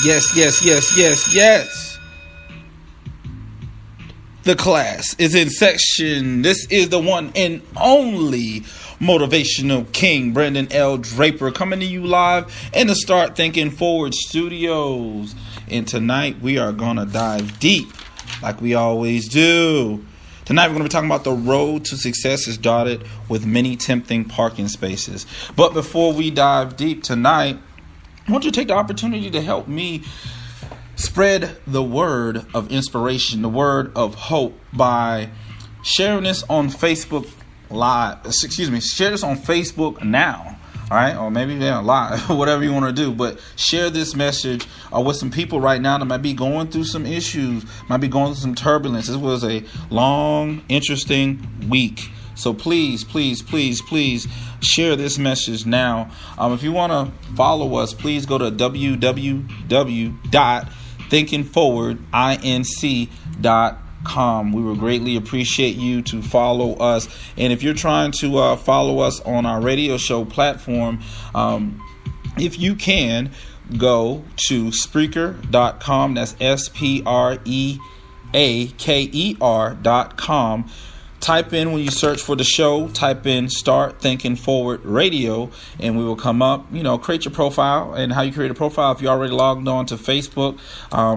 Yes. The class is in section. This is the one and only motivational king, Brandon L. Draper, coming to you live in the Start Thinking Forward studios. And tonight we are going to dive deep like we always do. Tonight we're going to be talking about the road to success is dotted with many tempting parking spaces. But before we dive deep tonight, I want you to take the opportunity to help me spread the word of inspiration, the word of hope by sharing this on Facebook Live. Share this on Facebook now. All right, or maybe live, whatever you want to do. But share this message with some people right now that might be going through some issues, might be going through some turbulence. This was a long, interesting week. So please share this message now. If you want to follow us, please go to www.thinkingforwardinc.com. We would greatly appreciate you to follow us. And if you're trying to follow us on our radio show platform, if you can, go to Spreaker.com. That's Spreaker.com. Type in, when you search for the show, type in Start Thinking Forward Radio, and we will come up. Create your profile. And how you create a profile, if you already logged on to Facebook,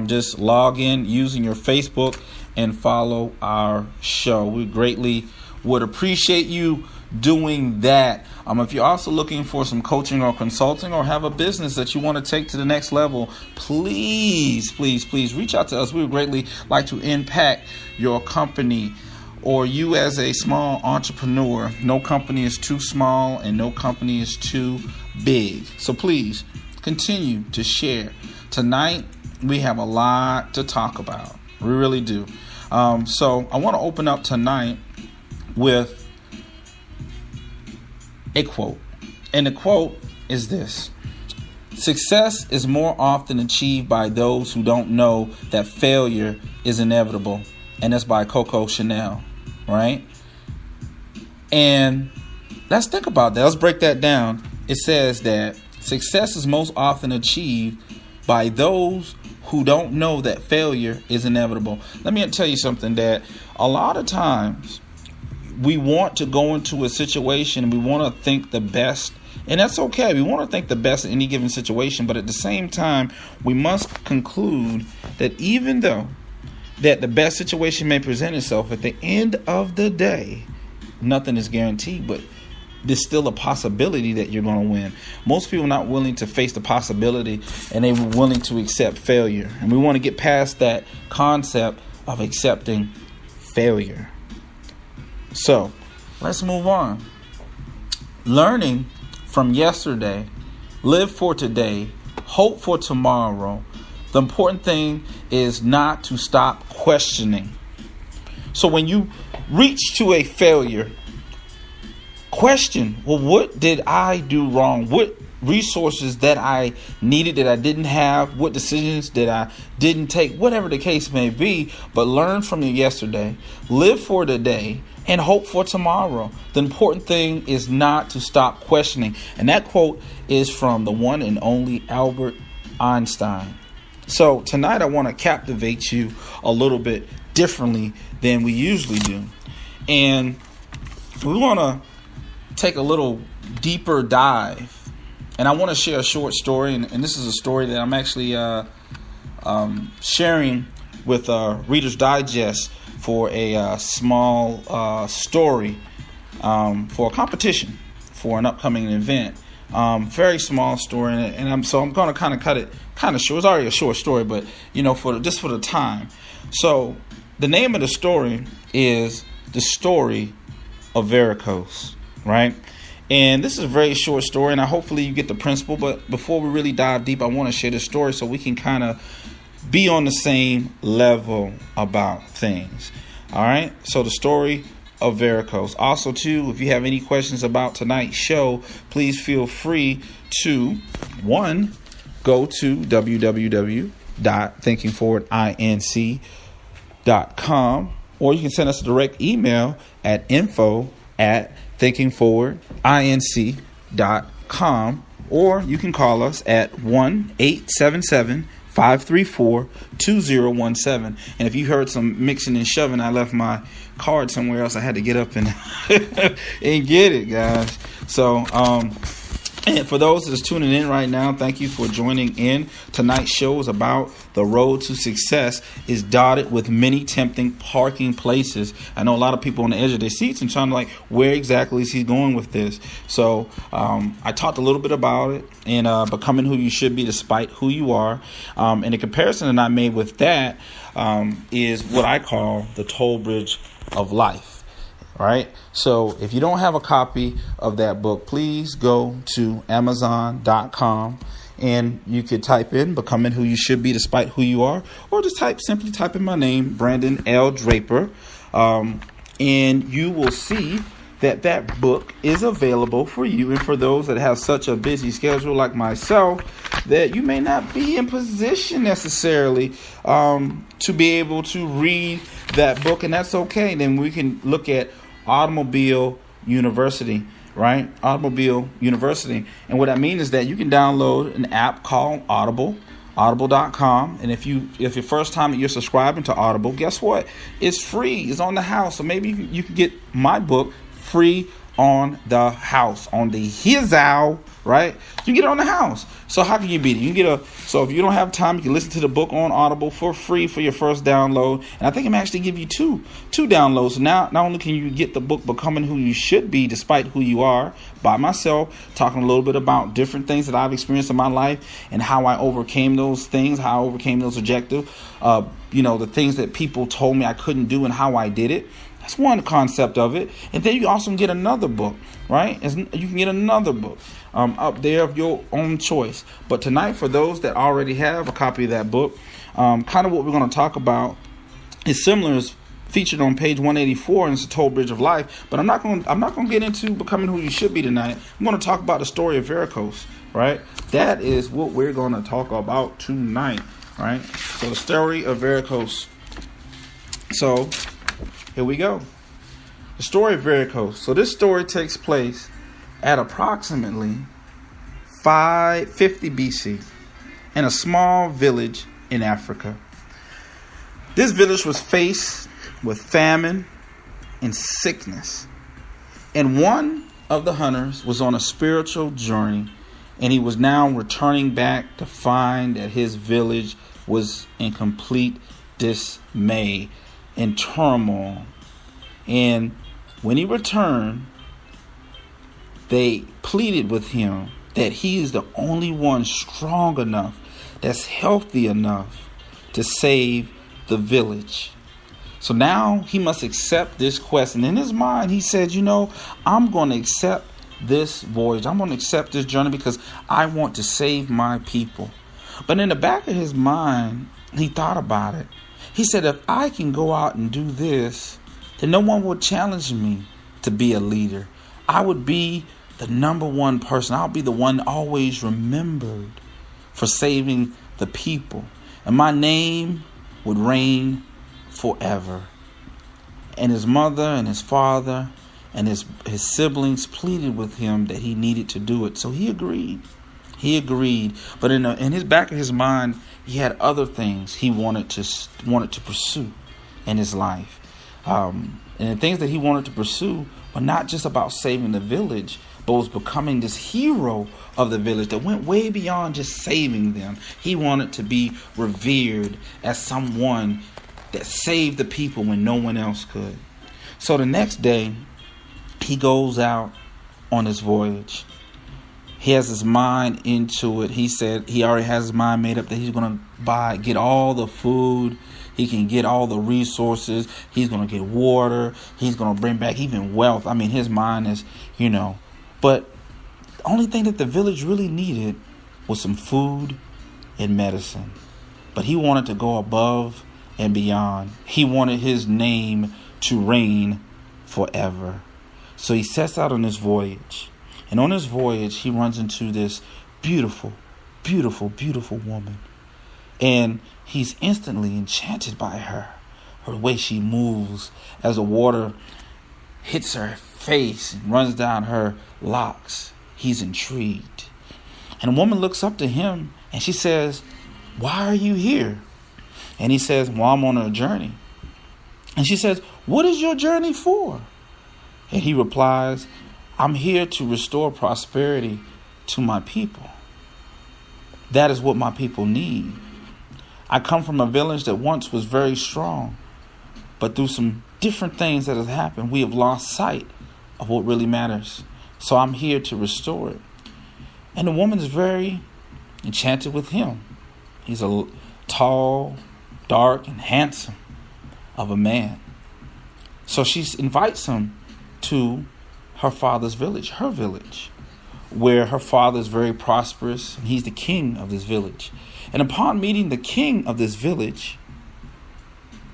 just log in using your Facebook and follow our show. We greatly would appreciate you doing that. If you're also looking for some coaching or consulting, or have a business that you want to take to the next level, please reach out to us. We would greatly like to impact your company or you as a small entrepreneur. No company is too small and no company is too big. So please continue to share. Tonight, we have a lot to talk about. We really do. So I want to open up tonight with a quote. And the quote is this: success is more often achieved by those who don't know that failure is inevitable. And that's by Coco Chanel, right? And let's think about that. Let's break that down. It says that success is most often achieved by those who don't know that failure is inevitable. Let me tell you something, that a lot of times we want to go into a situation and we want to think the best, and that's okay. We want to think the best in any given situation, but at the same time, we must conclude that even though that the best situation may present itself, at the end of the day, nothing is guaranteed, but there's still a possibility that you're going to win. Most people are not willing to face the possibility, and they're willing to accept failure. And we want to get past that concept of accepting failure. So let's move on. Learning from yesterday, live for today, hope for tomorrow. The important thing is not to stop questioning. So when you reach to a failure, question, well, what did I do wrong? What resources that I needed that I didn't have? What decisions that I didn't take? Whatever the case may be, but learn from your yesterday, live for today, and hope for tomorrow. The important thing is not to stop questioning. And that quote is from the one and only Albert Einstein. So tonight I want to captivate you a little bit differently than we usually do. And we want to take a little deeper dive. And I want to share a short story. And this is a story that I'm actually sharing with Reader's Digest for a small story for a competition for an upcoming event. Very small story, and I'm going to kind of cut it kind of short. It's already a short story, but for the time. So the name of the story is The Story of Varicose, right? And this is a very short story, and hopefully you get the principle. But before we really dive deep, I want to share the story so we can kind of be on the same level about things. All right. So the story of varicose. Also, too, if you have any questions about tonight's show, please feel free to, one, go to www.thinkingforwardinc.com, or you can send us a direct email at info@thinkingforwardinc.com, or you can call us at 1-877 534-2017. And if you heard some mixing and shoving, I left my card somewhere else. I had to get up and and get it, guys. So, and for those that's tuning in right now, thank you for joining in. Tonight's show is about the road to success is dotted with many tempting parking places. I know a lot of people on the edge of their seats and trying to like, where exactly is he going with this? So I talked a little bit about it and becoming who you should be despite who you are. And the comparison that I made with that is what I call the toll bridge of life. Right. So if you don't have a copy of that book, please go to Amazon.com and you could type in Becoming Who You Should Be Despite Who You Are, or just simply type in my name, Brandon L. Draper. And you will see that book is available for you. And for those that have such a busy schedule like myself, that you may not be in position necessarily to be able to read that book. And that's okay. Then we can look at Automobile University, right? Automobile University. And what I mean is that you can download an app called audible.com. And if your first time that you're subscribing to Audible, guess what? It's free. It's on the house. So maybe you can get my book free on the house, on the Hizal, right? You get it on the house. So how can you beat it? You can so if you don't have time, you can listen to the book on Audible for free for your first download. And I think I'm actually give you two downloads. So now, not only can you get the book Becoming Who You Should Be Despite Who You Are by myself, talking a little bit about different things that I've experienced in my life and how I overcame those things, how I overcame those objectives, the things that people told me I couldn't do and how I did it. That's one concept of it. And then you also get another book, right? You can get another book up there of your own choice. But tonight, for those that already have a copy of that book, kind of what we're going to talk about is similar. It's featured on page 184, and it's a toll bridge of life. But I'm not going to get into Becoming Who You Should Be tonight. I'm going to talk about the story of Varicose, right? That is what we're going to talk about tonight, right? So the story of Varicose. So here we go. The story of Varicose. So this story takes place at approximately 550 BC in a small village in Africa. This village was faced with famine and sickness. And one of the hunters was on a spiritual journey, and he was now returning back to find that his village was in complete dismay and turmoil. And when he returned, they pleaded with him that he is the only one strong enough, that's healthy enough to save the village. So now he must accept this quest. And in his mind, he said, I'm going to accept this voyage. I'm going to accept this journey because I want to save my people. But in the back of his mind, he thought about it. He said, if I can go out and do this, then no one will challenge me to be a leader. I would be the number one person. I'll be the one always remembered for saving the people. And my name would reign forever. And his mother and his father and his siblings pleaded with him that he needed to do it. So he agreed. But in his back of his mind, he had other things he wanted to pursue in his life. And the things that he wanted to pursue were not just about saving the village, but was becoming this hero of the village that went way beyond just saving them. He wanted to be revered as someone that saved the people when no one else could. So the next day, he goes out on his voyage. He has his mind into it. He said he already has his mind made up that he's going to get all the food. He can get all the resources. He's going to get water. He's going to bring back even wealth. I mean, his mind is, But the only thing that the village really needed was some food and medicine. But he wanted to go above and beyond. He wanted his name to reign forever. So he sets out on his voyage. And on his voyage, he runs into this beautiful, beautiful, beautiful woman. And he's instantly enchanted by her way she moves as the water hits her face and runs down her locks. He's intrigued. And a woman looks up to him and she says, why are you here? And he says, well, I'm on a journey. And she says, what is your journey for? And he replies, I'm here to restore prosperity to my people. That is what my people need. I come from a village that once was very strong, but through some different things that have happened, we have lost sight of what really matters. So I'm here to restore it. And the woman is very enchanted with him. He's a tall, dark, and handsome of a man. So she invites him to her father's village, her village, where her father is very prosperous, and he's the king of this village. And upon meeting the king of this village,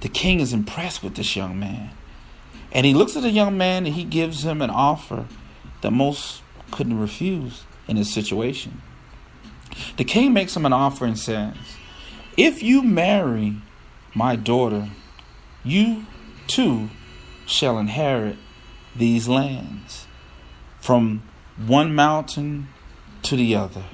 the king is impressed with this young man. And he looks at the young man and he gives him an offer that most couldn't refuse in his situation. The king makes him an offer and says, if you marry my daughter, you too shall inherit these lands, from one mountain to the other,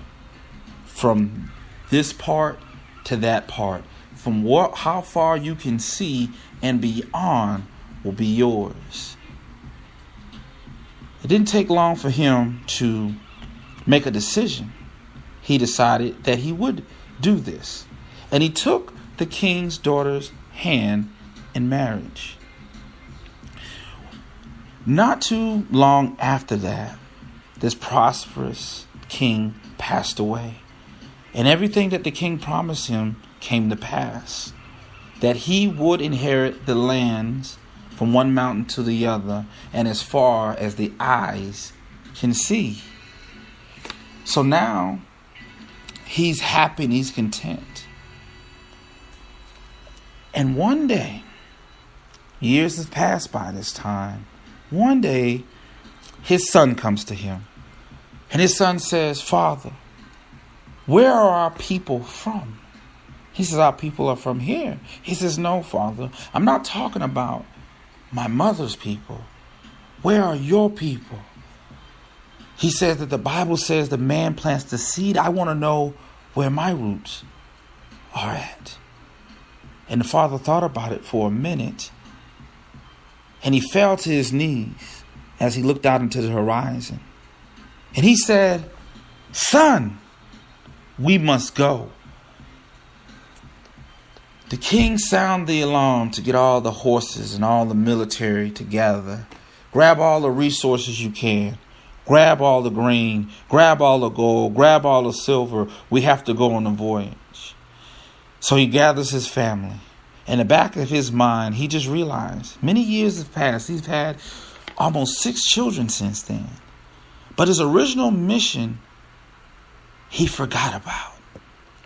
from this part to that part, from how far you can see and beyond will be yours. It didn't take long for him to make a decision. He decided that he would do this. And he took the king's daughter's hand in marriage. Not too long after that, this prosperous king passed away. And everything that the king promised him came to pass. That he would inherit the lands from one mountain to the other, and as far as the eyes can see. So now he's happy and he's content. And one day, years have passed by this time, one day his son comes to him. And his son says, Father, where are our people from? He says, our people are from here. He says, no, Father, I'm not talking about my mother's people. Where are your people? He says that the Bible says the man plants the seed. I want to know where my roots are at. And the father thought about it for a minute. And he fell to his knees as he looked out into the horizon. And he said, Son, we must go. The king sounded the alarm to get all the horses and all the military together. Grab all the resources you can. Grab all the grain. Grab all the gold. Grab all the silver. We have to go on a voyage. So he gathers his family. In the back of his mind, he just realized many years have passed. He's had almost 6 children since then. But his original mission, he forgot about.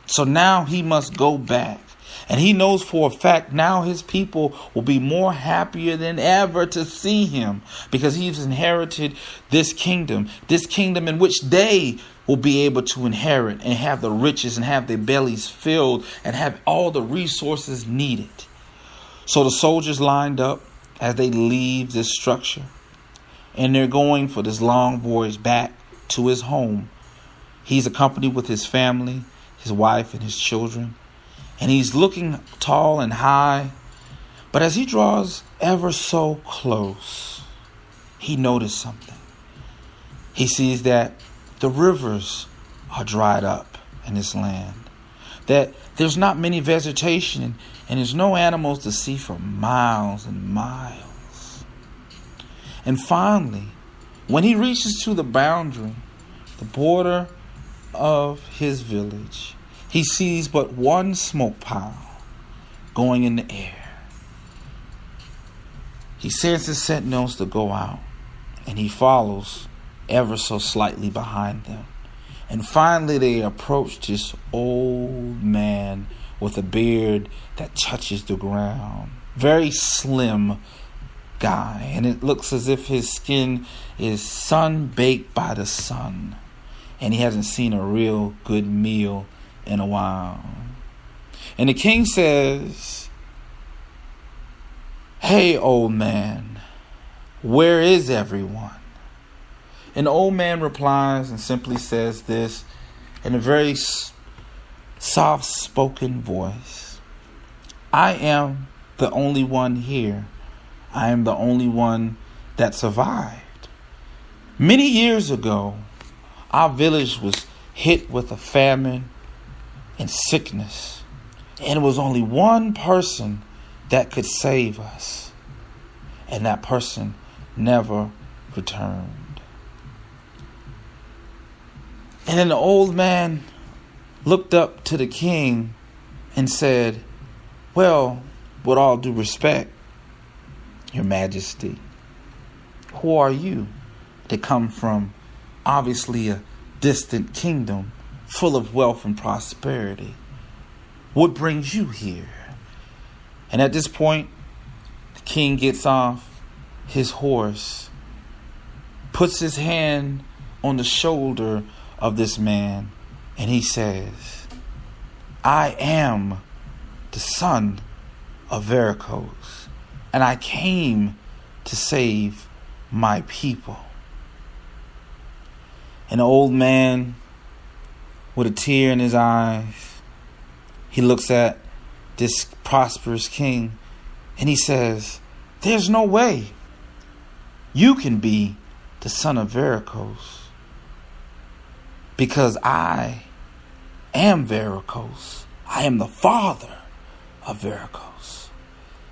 So now he must go back. And he knows for a fact now his people will be more happier than ever to see him, because he's inherited this kingdom in which they will be able to inherit and have the riches and have their bellies filled and have all the resources needed. So the soldiers lined up as they leave this structure, and they're going for this long voyage back to his home. He's accompanied with his family, his wife and his children. And he's looking tall and high. But as he draws ever so close, he noticed something. He sees that the rivers are dried up in this land. That there's not many vegetation and there's no animals to see for miles and miles. And finally, when he reaches to the boundary, the border of his village, he sees but one smoke pile going in the air. He sends his sentinels to go out, and he follows ever so slightly behind them. And finally they approach this old man with a beard that touches the ground. Very slim guy, and it looks as if his skin is sun-baked by the sun, and he hasn't seen a real good meal in a while. And the king says, Hey, old man, where is everyone? And the old man replies and simply says this in a very soft-spoken voice. I am the only one here. I am the only one that survived. Many years ago, our village was hit with a famine and sickness. And it was only one person that could save us. And that person never returned. And then the old man looked up to the king and said, well, with all due respect, Your Majesty, who are you? They come from obviously a distant kingdom full of wealth and prosperity. What brings you here? And at this point, the king gets off his horse, puts his hand on the shoulder of this man, and he says, I am the son of Varicose, and I came to save my people. And the old man, with a tear in his eyes, he looks at this prosperous king and he says, there's no way you can be the son of Varicose, because I am Varicose. I am the father of Varicose.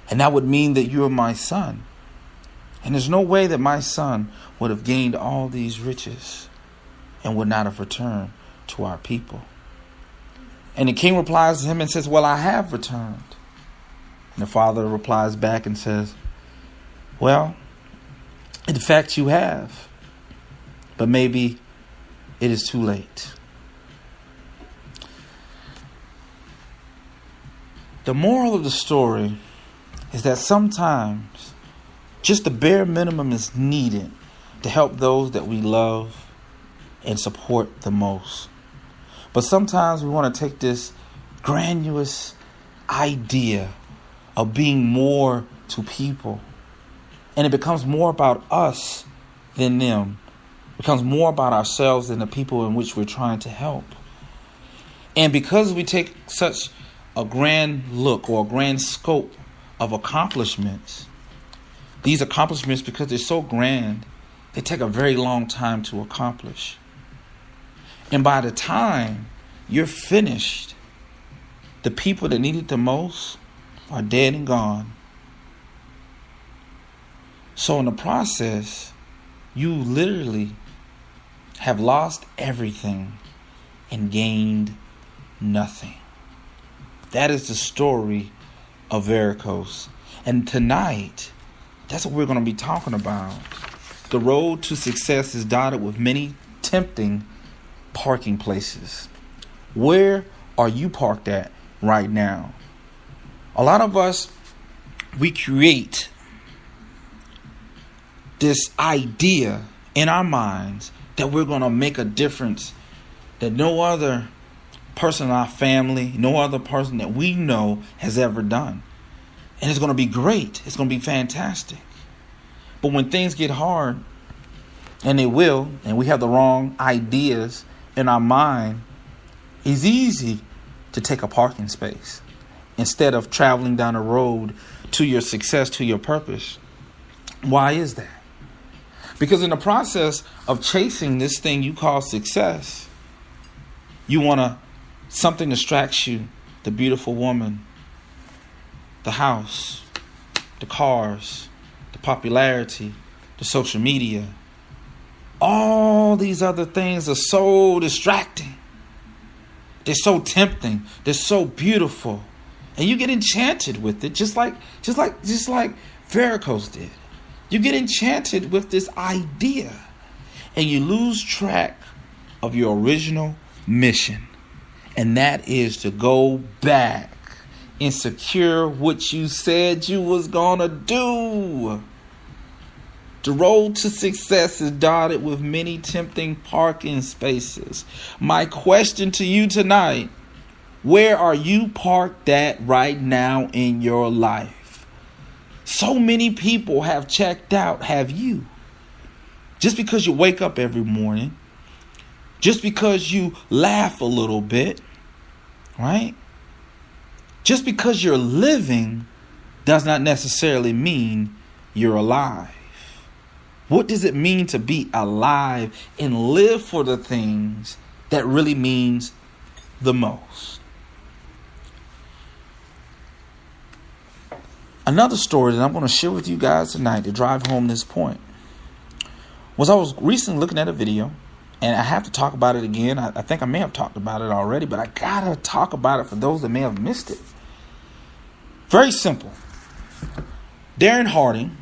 And that would mean that you are my son. And there's no way that my son would have gained all these riches and would not have returned to our people. And the king replies to him and says, well, I have returned. And the father replies back and says, well, in fact you have, but maybe it is too late. The moral of the story is that sometimes just the bare minimum is needed to help those that we love and support the most. But sometimes we want to take this grandiose idea of being more to people, and it becomes more about us than them. It becomes more about ourselves than the people in which we're trying to help. And because we take such a grand look or a grand scope of accomplishments, these accomplishments, because they're so grand, they take a very long time to accomplish. And by the time you're finished, the people that need it the most are dead and gone. So in the process, you literally have lost everything and gained nothing. That is the story of Varicose. And tonight, that's what we're going to be talking about. The road to success is dotted with many tempting parking places. Where are you parked at right now? A lot of us, we create this idea in our minds that we're going to make a difference that no other person in our family, no other person that we know has ever done. And it's going to be great. It's going to be fantastic. But when things get hard, and they will, and we have the wrong ideas in our mind, it's easy to take a parking space instead of traveling down the road to your success, to your purpose. Why is that? Because in the process of chasing this thing you call success, you want something distracts you, the beautiful woman, the house, the cars, the popularity, the social media. All these other things are so distracting. They're so tempting. They're so beautiful. And you get enchanted with it, just like Varicose did. You get enchanted with this idea, and you lose track of your original mission. And that is to go back and secure what you said you was gonna do. The road to success is dotted with many tempting parking spaces. My question to you tonight, where are you parked at right now in your life? So many people have checked out, have you? Just because you wake up every morning, just because you laugh a little bit, right? Just because you're living does not necessarily mean you're alive. What does it mean to be alive and live for the things that really means the most? Another story that I'm going to share with you guys tonight to drive home this point was I was recently looking at a video, and I have to talk about it again. I think I may have talked about it already, but I got to talk about it for those that may have missed it. Very simple. Darren Harding,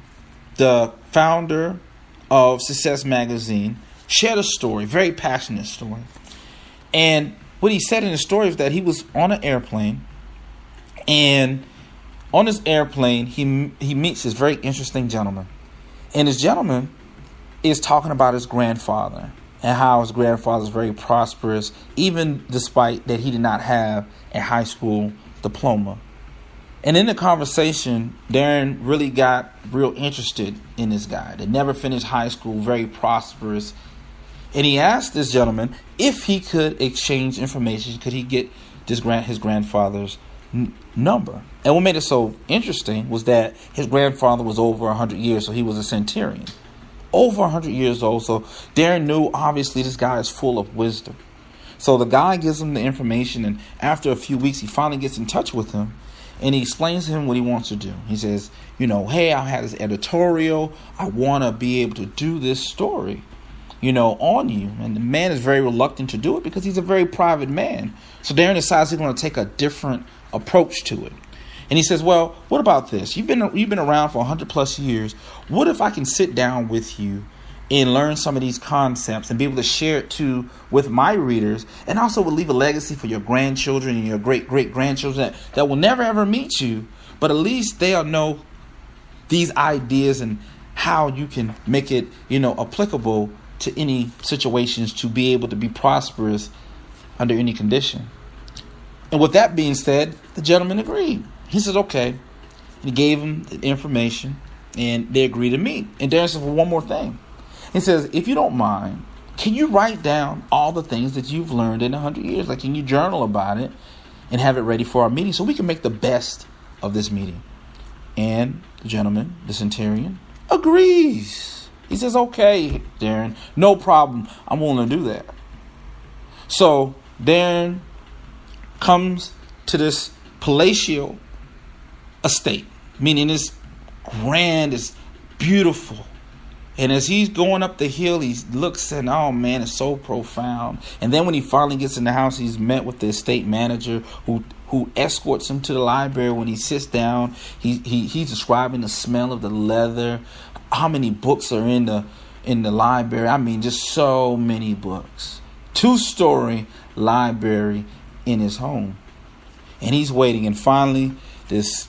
the founder of Success Magazine, shared a story, very passionate story. And what he said in the story is that he was on an airplane, and on this airplane, he meets this very interesting gentleman. And this gentleman is talking about his grandfather and how his grandfather is very prosperous, even despite that he did not have a high school diploma. And in the conversation, Darren really got real interested in this guy that never finished high school, very prosperous. And he asked this gentleman if he could exchange information. Could he get his grandfather's number? And what made it so interesting was that his grandfather was over 100 years, so he was a centurion. Over 100 years old, so Darren knew, obviously, this guy is full of wisdom. So the guy gives him the information, and after a few weeks, he finally gets in touch with him. And he explains to him what he wants to do. He says, hey, I had this editorial. I want to be able to do this story, on you. And the man is very reluctant to do it because he's a very private man. So Darren decides he's going to take a different approach to it. And he says, well, what about this? You've been around for 100 plus years. What if I can sit down with you and learn some of these concepts and be able to share it with my readers, and also will leave a legacy for your grandchildren and your great-great-grandchildren that will never ever meet you, but at least they'll know these ideas and how you can make it, applicable to any situations to be able to be prosperous under any condition. And with that being said, the gentleman agreed. He says, okay. And he gave him the information, and they agreed to meet. And Darren says, well, one more thing. He says, if you don't mind, can you write down all the things that you've learned in 100 years? Like, can you journal about it and have it ready for our meeting so we can make the best of this meeting? And the gentleman, the centurion, agrees. He says, okay, Darren, no problem. I'm willing to do that. So Darren comes to this palatial estate, meaning it's grand, it's beautiful. And as he's going up the hill, he looks and, oh man, it's so profound. And then when he finally gets in the house, he's met with the estate manager who escorts him to the library. When he sits down, he's describing the smell of the leather, how many books are in the library. I mean, just so many books. 2-story library in his home. And he's waiting. And finally, this,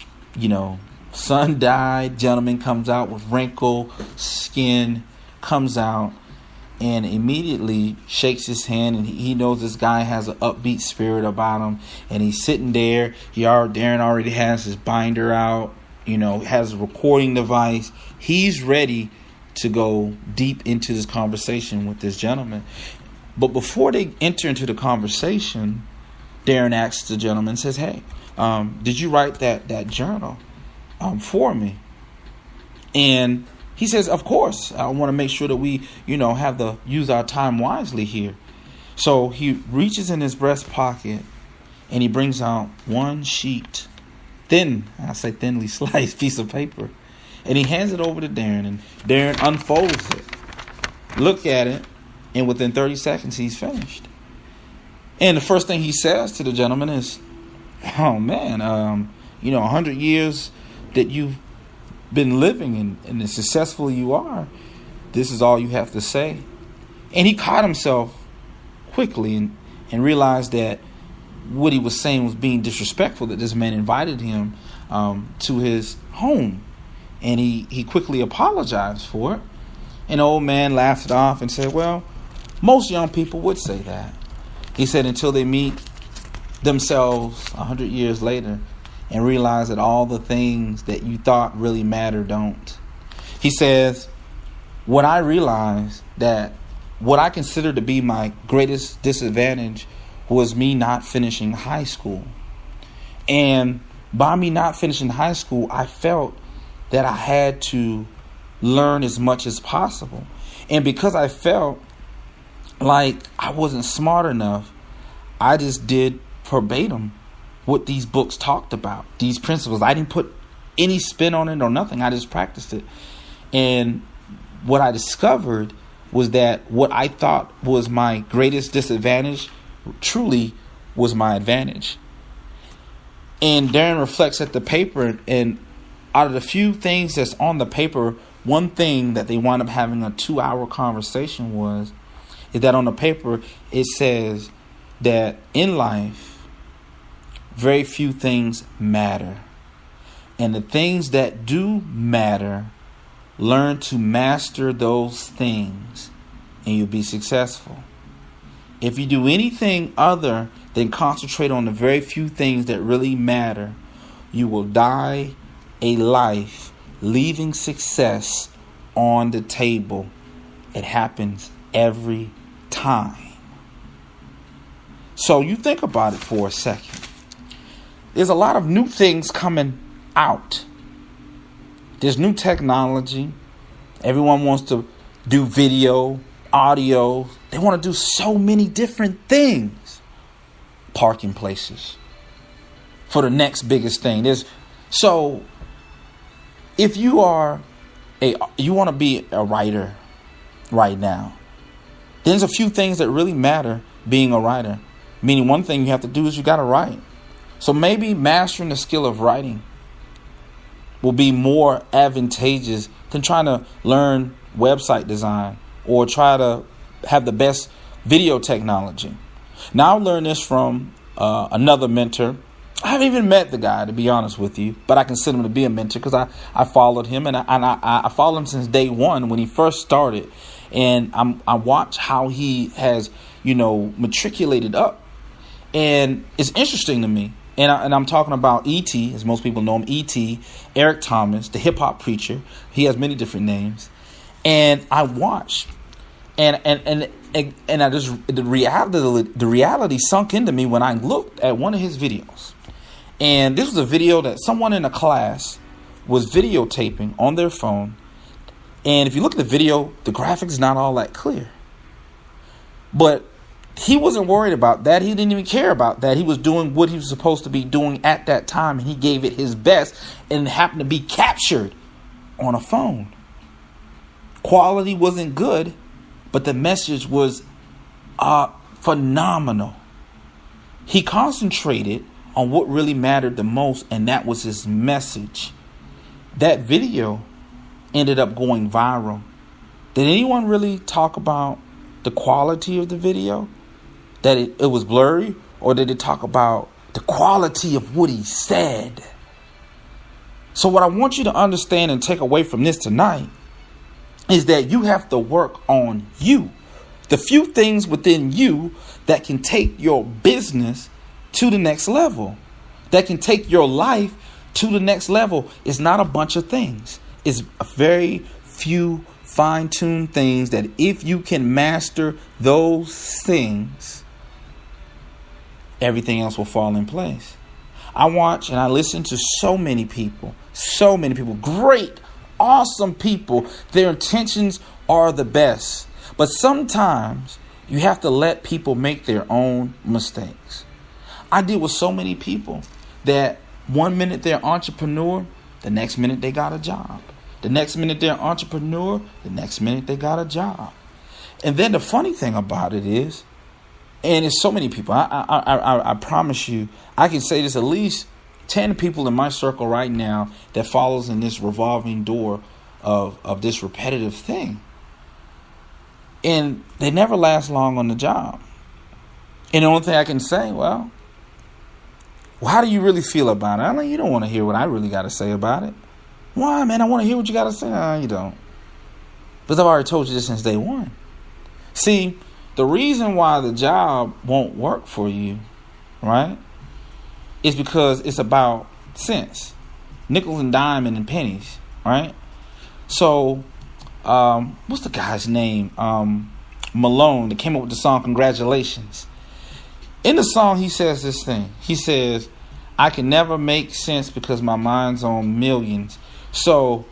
sun-dyed gentleman comes out with wrinkled skin, comes out and immediately shakes his hand, and he knows this guy has an upbeat spirit about him. And he's sitting there. Darren already has his binder out, has a recording device. He's ready to go deep into this conversation with this gentleman. But before they enter into the conversation, Darren asks the gentleman, says, hey, did you write that journal for me? And he says, of course. I want to make sure that we, use our time wisely here. So he reaches in his breast pocket and he brings out one sheet, thinly sliced piece of paper. And he hands it over to Darren, and Darren unfolds it. Look at it, and within 30 seconds, he's finished. And the first thing he says to the gentleman is, oh man, 100 years that you've been living and as successful you are, this is all you have to say. And he caught himself quickly and realized that what he was saying was being disrespectful, that this man invited him to his home. And he quickly apologized for it. And the old man laughed it off and said, well, most young people would say that. He said until they meet themselves 100 years later and realize that all the things that you thought really matter don't. He says, when I realized that what I considered to be my greatest disadvantage was me not finishing high school. And by me not finishing high school, I felt that I had to learn as much as possible. And because I felt like I wasn't smart enough, I just did verbatim what these books talked about, these principles. I didn't put any spin on it or nothing. I just practiced it. And what I discovered was that what I thought was my greatest disadvantage truly was my advantage. And Darren reflects at the paper, and out of the few things that's on the paper, one thing that they wound up having a 2-hour conversation is that on the paper it says that in life, very few things matter. And the things that do matter, learn to master those things and you'll be successful. If you do anything other than concentrate on the very few things that really matter, you will die a life leaving success on the table. It happens every time. So you think about it for a second. There's a lot of new things coming out. There's new technology. Everyone wants to do video, audio. They want to do so many different things. Parking places for the next biggest thing. So if you want to be a writer right now, there's a few things that really matter being a writer. Meaning one thing you have to do is you got to write. So maybe mastering the skill of writing will be more advantageous than trying to learn website design or try to have the best video technology. Now I learned this from another mentor. I haven't even met the guy, to be honest with you, but I consider him to be a mentor because I followed him and I followed him since day one when he first started. And I watch how he has, matriculated up. And it's interesting to me. And I'm talking about E.T., as most people know him, E.T., Eric Thomas, the hip-hop preacher. He has many different names. And I watched. And I just, the reality sunk into me when I looked at one of his videos. And this was a video that someone in a class was videotaping on their phone. And if you look at the video, the graphics not all that clear. But he wasn't worried about that. He didn't even care about that. He was doing what he was supposed to be doing at that time. And he gave it his best and it happened to be captured on a phone. Quality wasn't good, but the message was phenomenal. He concentrated on what really mattered the most, and that was his message. That video ended up going viral. Did anyone really talk about the quality of the video? That it was blurry? Or did it talk about the quality of what he said? So what I want you to understand and take away from this tonight is that you have to work on you. The few things within you that can take your business to the next level, that can take your life to the next level, is not a bunch of things. It's a very few fine-tuned things that if you can master those things, everything else will fall in place. I watch and I listen to so many people, great, awesome people. Their intentions are the best. But sometimes you have to let people make their own mistakes. I deal with so many people that one minute they're entrepreneur, the next minute they got a job. The next minute they're entrepreneur, the next minute they got a job. And then the funny thing about it is, and it's so many people, I promise you, I can say this, at least 10 people in my circle right now that follows in this revolving door of this repetitive thing. And they never last long on the job. And the only thing I can say, well, how do you really feel about it? I mean, you don't want to hear what I really got to say about it. Why, man? I want to hear what you got to say. No, you don't. Because I've already told you this since day one. See, the reason why the job won't work for you, right, is because it's about cents, nickels and dimes and pennies, right? So, what's the guy's name? Malone, that came up with the song Congratulations. In the song, he says this thing. He says, I can never make sense because my mind's on millions. So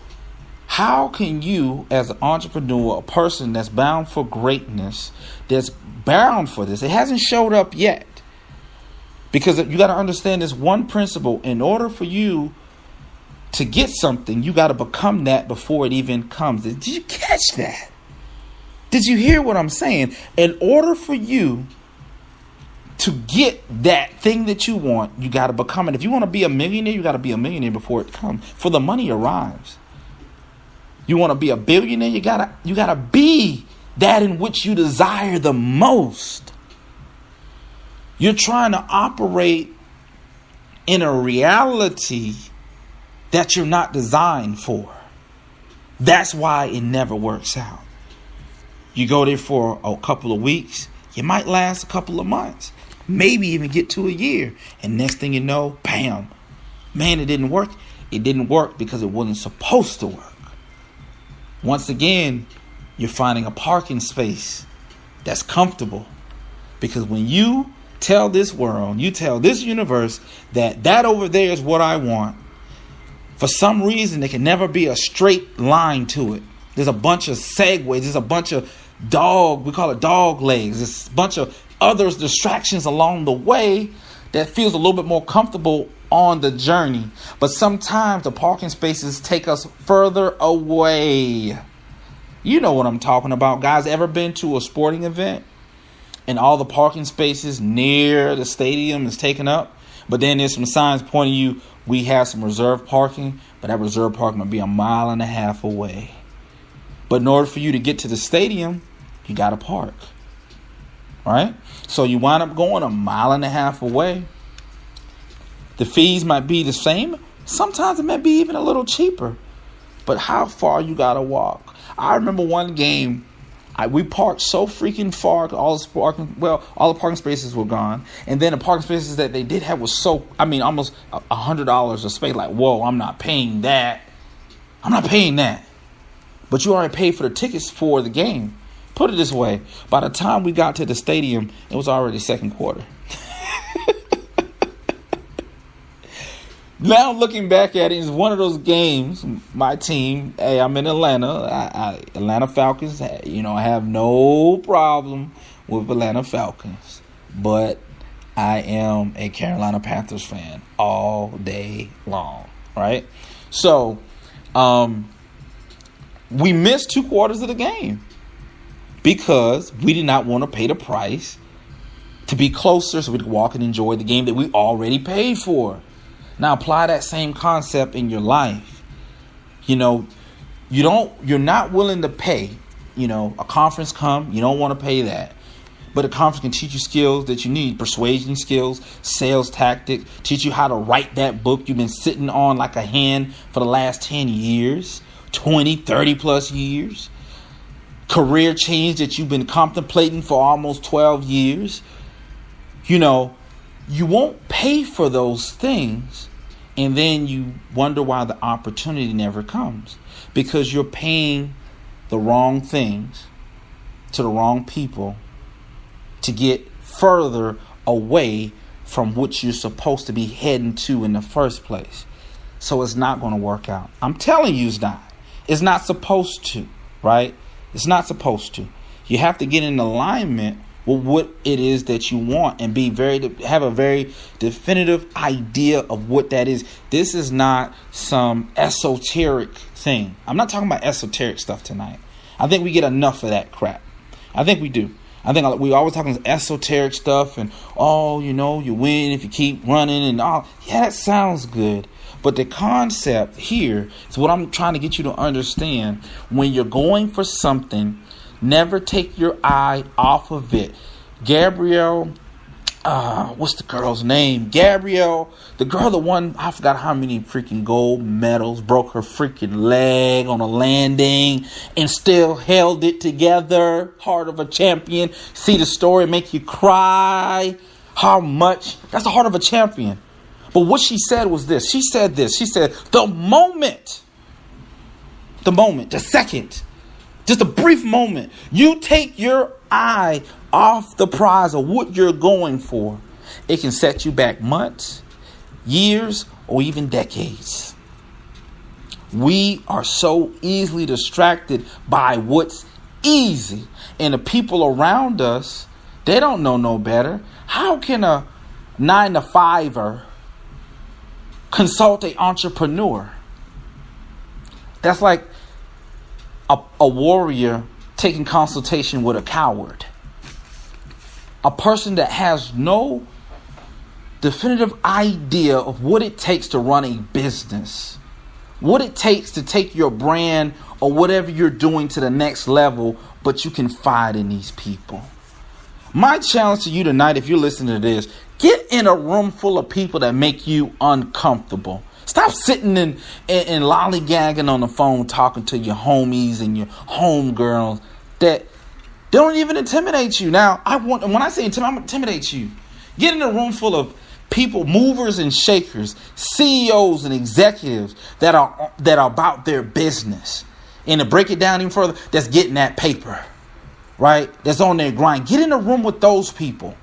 how can you, as an entrepreneur, a person that's bound for greatness, that's bound for this, it hasn't showed up yet. Because you got to understand this one principle. In order for you to get something, you got to become that before it even comes. Did you catch that? Did you hear what I'm saying? In order for you to get that thing that you want, you got to become it. If you want to be a millionaire, you got to be a millionaire before it comes. For the money arrives. You want to be a billionaire, you gotta be that in which you desire the most. You're trying to operate in a reality that you're not designed for. That's why it never works out. You go there for a couple of weeks, you might last a couple of months, maybe even get to a year. And next thing you know, bam, man, it didn't work. It didn't work because it wasn't supposed to work. Once again, you're finding a parking space that's comfortable. Because when you tell this world, you tell this universe that over there is what I want, for some reason, there can never be a straight line to it. There's a bunch of segues. There's a bunch of we call it dog legs. There's a bunch of other distractions along the way that feels a little bit more comfortable on the journey. But sometimes the parking spaces take us further away. You know what I'm talking about, guys. Ever been to a sporting event and all the parking spaces near the stadium is taken up, but then there's some signs pointing you, we have some reserved parking, but that reserved parking will be 1.5 miles away. But in order for you to get to the stadium, you got to park. All right? So you wind up going 1.5 miles away. The fees might be the same. Sometimes it may be even a little cheaper. But how far you got to walk? I remember one game, we parked so freaking far. All the parking spaces were gone. And then the parking spaces that they did have was almost $100 a space. Like, whoa, I'm not paying that. But you already paid for the tickets for the game. Put it this way. By the time we got to the stadium, it was already second quarter. Now looking back at it, it's one of those games. My team, hey, I'm in Atlanta. Atlanta Falcons. I have no problem with Atlanta Falcons, but I am a Carolina Panthers fan all day long. Right? So, we missed 2 quarters of the game because we did not want to pay the price to be closer, so we could walk and enjoy the game that we already paid for. Now apply that same concept in your life. You're not willing to pay. A conference come, you don't want to pay that. But a conference can teach you skills that you need, persuasion skills, sales tactics, teach you how to write that book you've been sitting on like a hen for the last 10 years, 20, 30 plus years. Career change that you've been contemplating for almost 12 years. You won't pay for those things, and then you wonder why the opportunity never comes. Because you're paying the wrong things to the wrong people to get further away from what you're supposed to be heading to in the first place. So it's not going to work out. I'm telling you it's not. It's not supposed to, right? It's not supposed to. You have to get in alignment with what it is that you want and have a very definitive idea of what that is. This is not some esoteric thing. I'm not talking about esoteric stuff tonight. I think we get enough of that crap. I think we do. I think we always talking esoteric stuff and, you win if you keep running and all. Yeah, that sounds good. But the concept here is what I'm trying to get you to understand. When you're going for something, never take your eye off of it. Gabrielle, what's the girl's name? Gabrielle, the girl that won, I forgot how many freaking gold medals, broke her freaking leg on a landing and still held it together. Heart of a champion. See the story, make you cry. How much? That's the heart of a champion. But what she said was this. She said, the moment, the second, just a brief moment, you take your eye off the prize of what you're going for, it can set you back months, years, or even decades. We are so easily distracted by what's easy. And the people around us, they don't know no better. How can a 9-to-5er consult an entrepreneur? That's like a warrior taking consultation with a coward. A person that has no definitive idea of what it takes to run a business, what it takes to take your brand or whatever you're doing to the next level, but you can find in these people. My challenge to you tonight, if you're listening to this, get in a room full of people that make you uncomfortable. Stop sitting and lollygagging on the phone talking to your homies and your homegirls that don't even intimidate you. Now, when I say intimidate, I'm going to intimidate you. Get in a room full of people, movers and shakers, CEOs and executives that are about their business. And to break it down even further, that's getting that paper, right? That's on their grind. Get in a room with those people.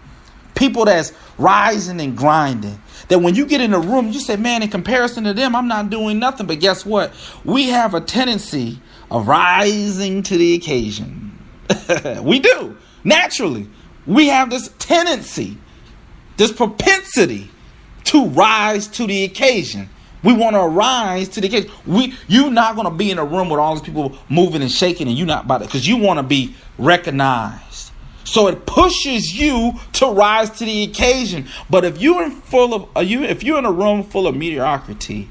People that's rising and grinding. That when you get in a room, you say, man, in comparison to them, I'm not doing nothing. But guess what? We have a tendency of rising to the occasion. We do. Naturally. We have this tendency, this propensity to rise to the occasion. We want to rise to the occasion. You're not going to be in a room with all these people moving and shaking and you're not about it because you want to be recognized. So it pushes you to rise to the occasion. But if you're in a room full of mediocrity,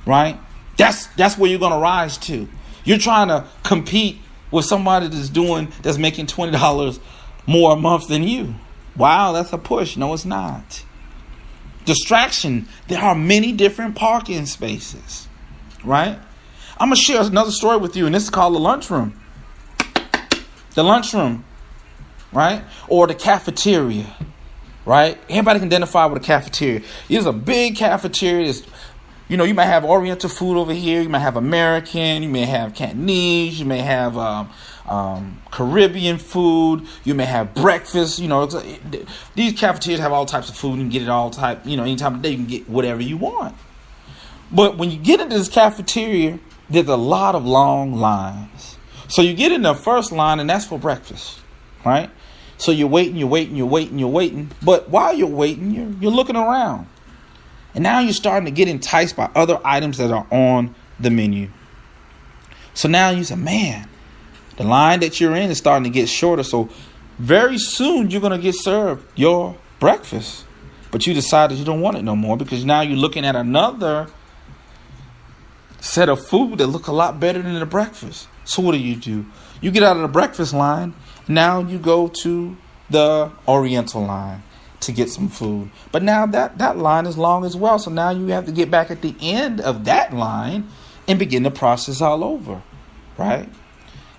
right? That's where you're going to rise to. You're trying to compete with somebody that's making $20 more a month than you. Wow, that's a push. No, it's not. Distraction. There are many different parking spaces, right? I'm going to share another story with you, and this is called the lunchroom. The lunchroom, right? Or the cafeteria, right? Everybody can identify with a cafeteria. There's a big cafeteria. You might have Oriental food over here. You might have American. You may have Cantonese. You may have Caribbean food. You may have breakfast. These cafeterias have all types of food. You can get it all type. Any time of day you can get whatever you want. But when you get into this cafeteria, there's a lot of long lines. So you get in the first line, and that's for breakfast, right? So you're waiting. But while you're waiting, you're looking around. And now you're starting to get enticed by other items that are on the menu. So now you say, man, the line that you're in is starting to get shorter. So very soon you're going to get served your breakfast. But you decided you don't want it no more because now you're looking at another set of food that look a lot better than the breakfast. So what do? You get out of the breakfast line. Now you go to the Oriental line to get some food. But now that line is long as well. So now you have to get back at the end of that line and begin the process all over, right?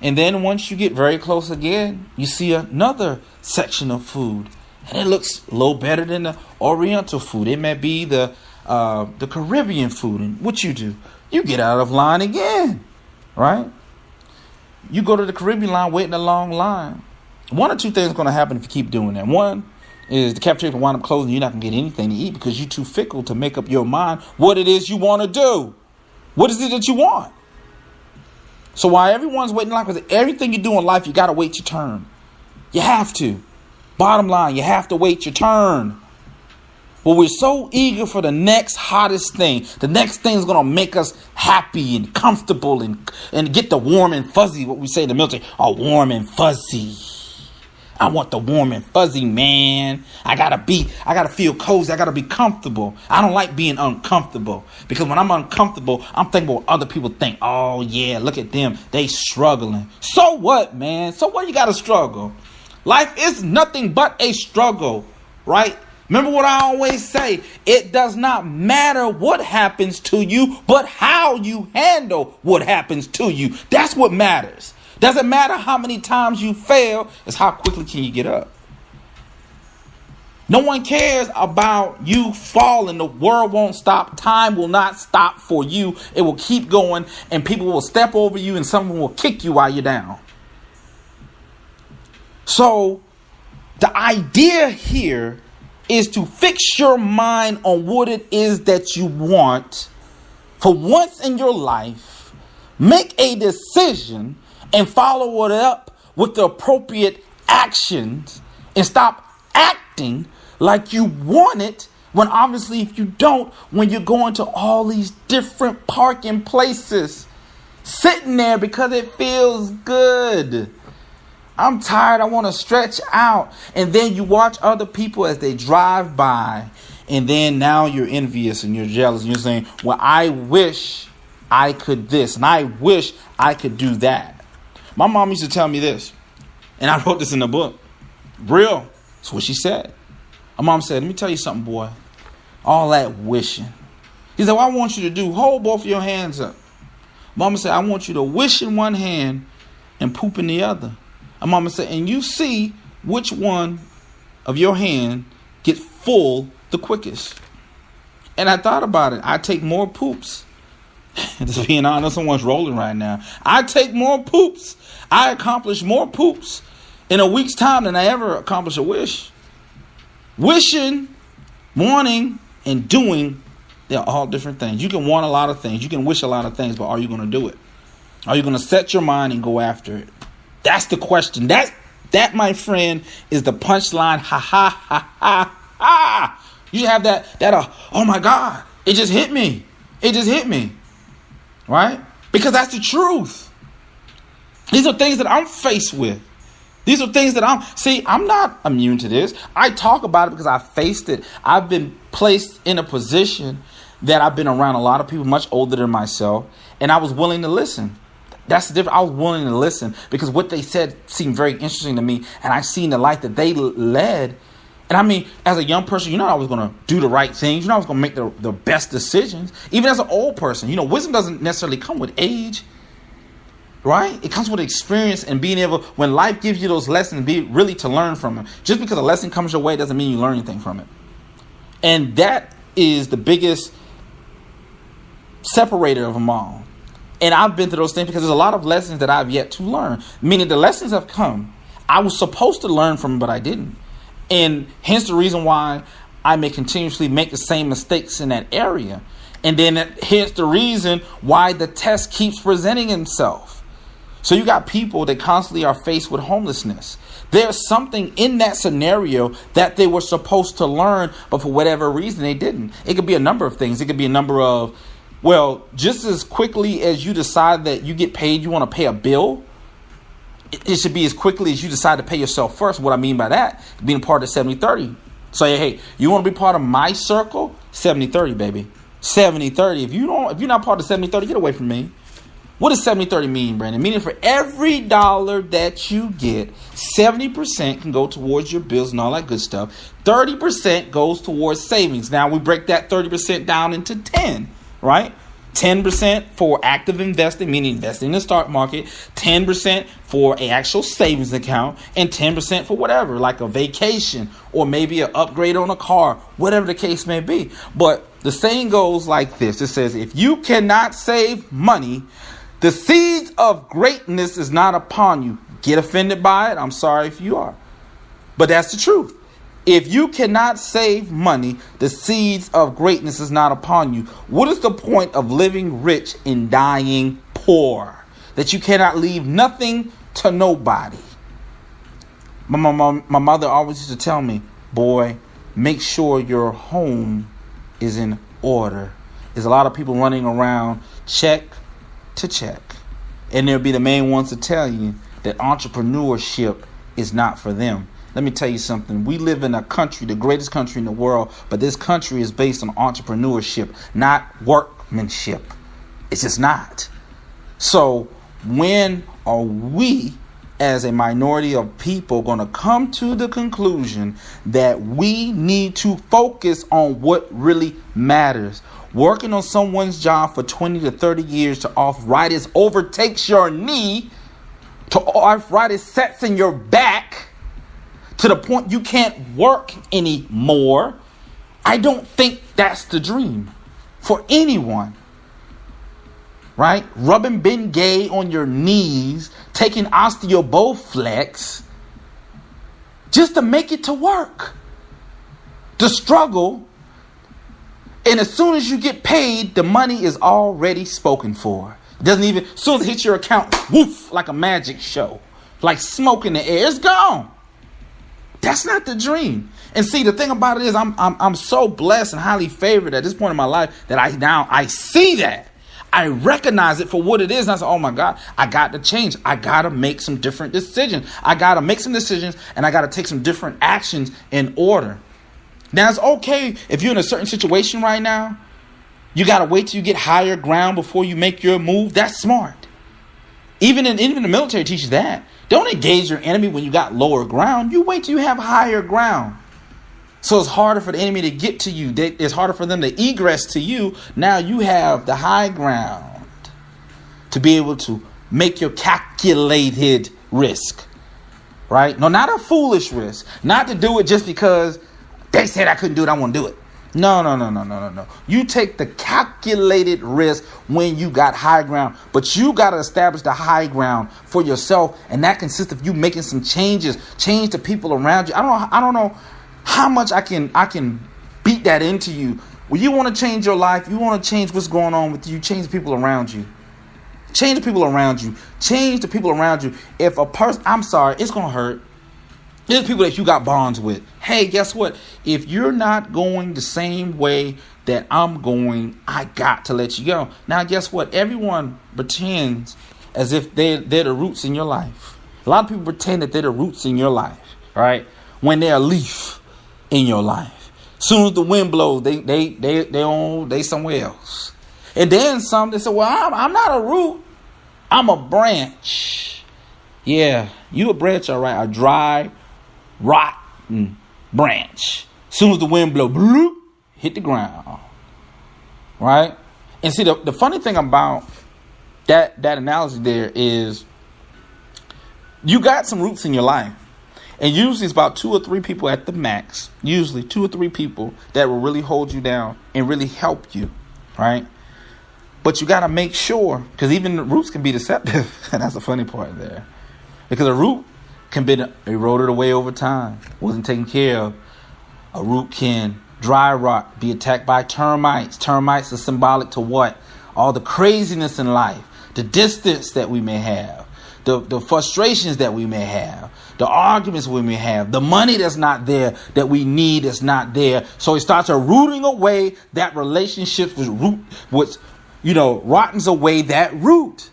And then once you get very close again, you see another section of food. And it looks a little better than the Oriental food. It may be the Caribbean food. And what do? You get out of line again, right? You go to the Caribbean line, wait in a long line. One or two things are going to happen if you keep doing that. One is the cafeteria will wind up closing. You're not going to get anything to eat because you're too fickle to make up your mind what it is you want to do. What is it that you want? So while everyone's waiting in line, because everything you do in life, you got to wait your turn. You have to. Bottom line, you have to wait your turn. But we're so eager for the next hottest thing. The next thing is going to make us happy and comfortable and get the warm and fuzzy, what we say in the military, warm and fuzzy. I want the warm and fuzzy, man. I gotta feel cozy. I gotta be comfortable. I don't like being uncomfortable because when I'm uncomfortable, I'm thinking what other people think. Oh yeah, look at them. They struggling. So what, man? So what you gotta struggle? Life is nothing but a struggle, right? Remember what I always say. It does not matter what happens to you, but how you handle what happens to you. That's what matters. Doesn't matter how many times you fail, it's how quickly can you get up. No one cares about you falling. The world won't stop. Time will not stop for you. It will keep going and people will step over you and someone will kick you while you're down. So The idea here is to fix your mind on what it is that you want for once in your life. Make a decision and follow it up with the appropriate actions, and stop acting like you want it when obviously if you don't, when you're going to all these different parking places, sitting there because it feels good. I'm tired. I want to stretch out. And then you watch other people as they drive by. And then now you're envious and you're jealous. And you're saying, well, I wish I could this. And I wish I could do that. My mom used to tell me this. And I wrote this in the book. Real. That's what she said. My mom said, let me tell you something, boy. All that wishing. He said, what I want you to do, hold both of your hands up. Mama said, I want you to wish in one hand and poop in the other. And Mama said, and you see which one of your hand gets full the quickest. And I thought about it. I take more poops. Just being honest, someone's rolling right now. I take more poops. I accomplish more poops in a week's time than I ever accomplish a wish. Wishing, wanting, and doing, they're all different things. You can want a lot of things. You can wish a lot of things, but are you going to do it? Are you going to set your mind and go after it? That's the question. That, my friend, is the punchline. Ha, ha, ha, ha, ha. You have that, oh my God, it just hit me. It just hit me. Right? Because that's the truth. These are things that I'm faced with. These are things that I'm not immune to this. I talk about it because I faced it. I've been placed in a position that I've been around a lot of people much older than myself, and I was willing to listen. That's the difference. I was willing to listen because what they said seemed very interesting to me, and I seen the life that they led. And I mean, as a young person, I was going to do the right things. I was going to make the best decisions. Even as an old person, wisdom doesn't necessarily come with age. Right? It comes with experience and being able, when life gives you those lessons, be really to learn from them. Just because a lesson comes your way doesn't mean you learn anything from it. And that is the biggest separator of them all. And I've been through those things because there's a lot of lessons that I've yet to learn. Meaning the lessons have come. I was supposed to learn from them, but I didn't. And hence the reason why I may continuously make the same mistakes in that area. And then hence the reason why the test keeps presenting itself. So you got people that constantly are faced with homelessness. There's something in that scenario that they were supposed to learn, but for whatever reason they didn't. It could be a number of things. It could be a number of, just as quickly as you decide that you get paid, you want to pay a bill, it should be as quickly as you decide to pay yourself first. What I mean by that, being part of 70-30. So, hey, you want to be part of my circle? 70-30, baby. 70-30. If you're not part of 70-30, get away from me. What does 70-30 mean, Brandon? Meaning for every dollar that you get, 70% can go towards your bills and all that good stuff. 30% goes towards savings. Now we break that 30% down into 10, right? 10% for active investing, meaning investing in the stock market, 10% for an actual savings account, and 10% for whatever, like a vacation or maybe an upgrade on a car, whatever the case may be. But the saying goes like this. It says, if you cannot save money, the seeds of greatness is not upon you. Get offended by it? I'm sorry if you are. But that's the truth. If you cannot save money, the seeds of greatness is not upon you. What is the point of living rich and dying poor? That you cannot leave nothing to nobody. My mother always used to tell me, boy, make sure your home is in order. There's a lot of people running around check to check. And they'll be the main ones to tell you that entrepreneurship is not for them. Let me tell you something. We live in a country, the greatest country in the world, but this country is based on entrepreneurship, not workmanship. It's just not. So when are we as a minority of people going to come to the conclusion that we need to focus on what really matters? Working on someone's job for 20 to 30 years to arthritis overtakes your knee, to arthritis sets in your back to the point you can't work anymore. I don't think that's the dream for anyone. Right? Rubbing Bengay on your knees, taking osteoboflex just to make it to work. The struggle. And as soon as you get paid, the money is already spoken for. It doesn't even, as soon as it hits your account, woof, like a magic show. Like smoke in the air, it's gone. That's not the dream. And see, the thing about it is I'm so blessed and highly favored at this point in my life that I see that. I recognize it for what it is. And I say, oh my God, I got to change. I got to make some different decisions. I got to make some decisions and I got to take some different actions in order. Now, it's okay if you're in a certain situation right now. You got to wait till you get higher ground before you make your move. That's smart. Even the military teaches that. Don't engage your enemy when you got lower ground. You wait till you have higher ground. So it's harder for the enemy to get to you. It's harder for them to egress to you. Now you have the high ground to be able to make your calculated risk. Right? No, not a foolish risk. Not to do it just because they said I couldn't do it, I want to do it. No. You take the calculated risk when you got high ground. But you got to establish the high ground for yourself. And that consists of you making some changes. Change the people around you. I don't know how much I can beat that into you. When you want to change your life, you want to change what's going on with you, change the people around you. Change the people around you. Change the people around you. If a person, I'm sorry, it's going to hurt. There's people that you got bonds with. Hey, guess what? If you're not going the same way that I'm going, I got to let you go. Now, guess what? Everyone pretends as if they're the roots in your life. A lot of people pretend that they're the roots in your life, right? When they're a leaf in your life. As soon as the wind blows, they somewhere else. And then some, they say, well, I'm not a root. I'm a branch. Yeah, you a branch, all right. A dry, rotten branch. As soon as the wind blows, bloop, hit the ground. Right? And see, the funny thing about that analogy there is you got some roots in your life. And usually it's about 2 or 3 people at the max. Usually 2 or 3 people that will really hold you down and really help you. Right? But you got to make sure, because even the roots can be deceptive. And that's the funny part there. Because a root can be eroded away over time. Wasn't taken care of. A root can dry rot, be attacked by termites. Termites are symbolic to what? All the craziness in life. The distance that we may have. The frustrations that we may have. The arguments we may have. The money that's not there that we need is not there. So it starts rooting away that relationship with root. Rottens away that root.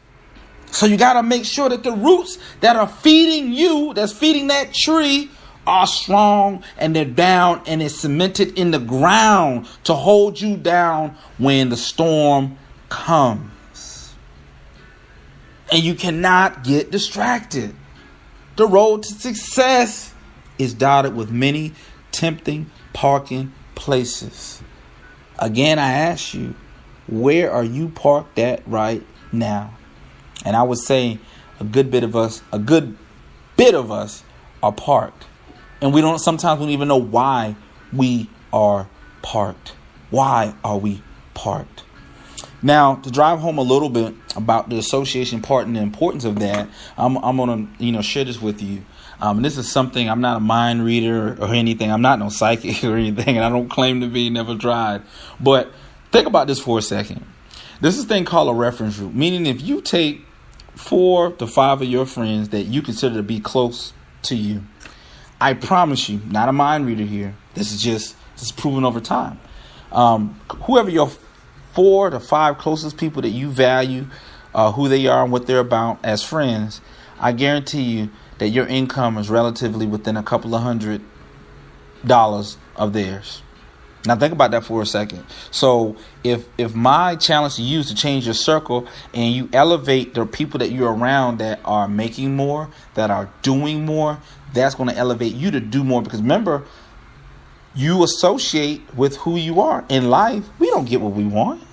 So you got to make sure that the roots that are feeding you, that's feeding that tree, are strong and they're down and it's cemented in the ground to hold you down when the storm comes. And you cannot get distracted. The road to success is dotted with many tempting parking places. Again, I ask you, where are you parked at right now? And I would say a good bit of us are parked. And sometimes we don't even know why we are parked. Why are we parked? Now, to drive home a little bit about the association part and the importance of that, I'm going to share this with you. And this is something, I'm not a mind reader or anything. I'm not no psychic or anything. And I don't claim to be, never tried. But think about this for a second. This is a thing called a reference group, meaning if you take 4 to 5 of your friends that you consider to be close to you, I promise you, not a mind reader here. This is proven over time. Whoever your 4 to 5 closest people that you value, who they are and what they're about as friends, I guarantee you that your income is relatively within a couple of $100 of theirs. Now think about that for a second. So if my challenge to you is to change your circle and you elevate the people that you're around that are making more, that are doing more, that's going to elevate you to do more. Because remember, you associate with who you are. In life, we don't get what we want.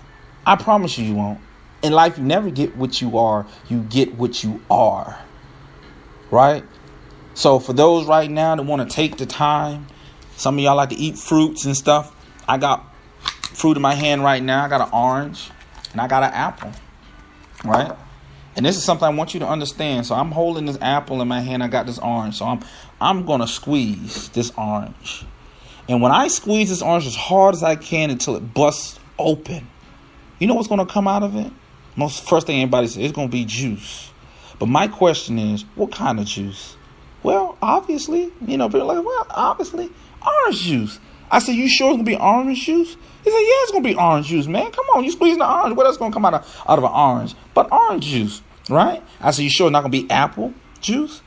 I promise you won't. In life, you never get what you are. You get what you are. Right? So for those right now that want to take the time, some of y'all like to eat fruits and stuff. I got fruit in my hand right now. I got an orange and I got an apple. Right? And this is something I want you to understand. So I'm holding this apple in my hand. I got this orange. So I'm I'm going to squeeze this orange. And when I squeeze this orange as hard as I can until it busts open, you know what's going to come out of it? First thing anybody says, it's going to be juice. But my question is, what kind of juice? Well, obviously, people are like, well, obviously, orange juice. I said, you sure it's going to be orange juice? He said, yeah, it's going to be orange juice, man. Come on, you squeezing the orange. What else is going to come out of an orange? But orange juice, right? I said, you sure it's not going to be apple juice?